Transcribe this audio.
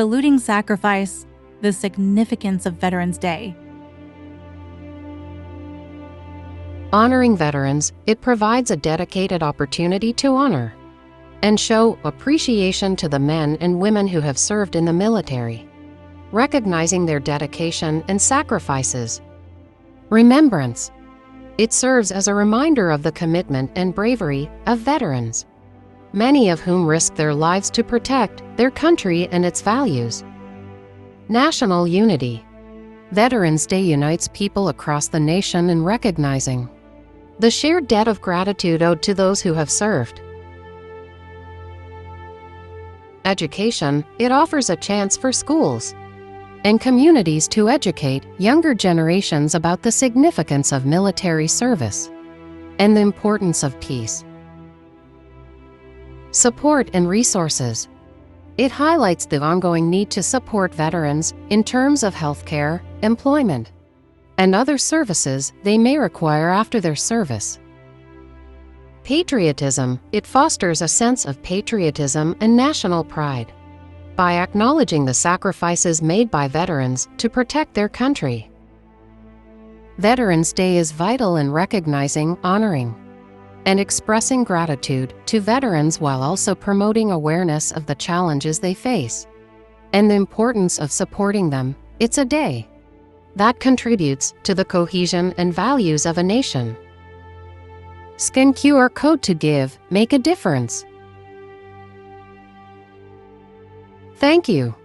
Saluting sacrifice, the significance of Veterans Day. Honoring veterans, it provides a dedicated opportunity to honor and show appreciation to the men and women who have served in the military, recognizing their dedication and sacrifices. Remembrance. It serves as a reminder of the commitment and bravery of veterans, many of whom risked their lives to protect their country and its values. National unity. Veterans Day unites people across the nation in recognizing the shared debt of gratitude owed to those who have served. Education. It offers a chance for schools and communities to educate younger generations about the significance of military service and the importance of peace. Support and resources. It highlights the ongoing need to support veterans in terms of healthcare, employment, and other services they may require after their service. Patriotism. It fosters a sense of patriotism and national pride by acknowledging the sacrifices made by veterans to protect their country. Veterans Day is vital in recognizing, honoring, and expressing gratitude to veterans while also promoting awareness of the challenges they face and the importance of supporting them. It's a day that contributes to the cohesion and values of a nation. Scan QR code to give, make a difference. Thank you.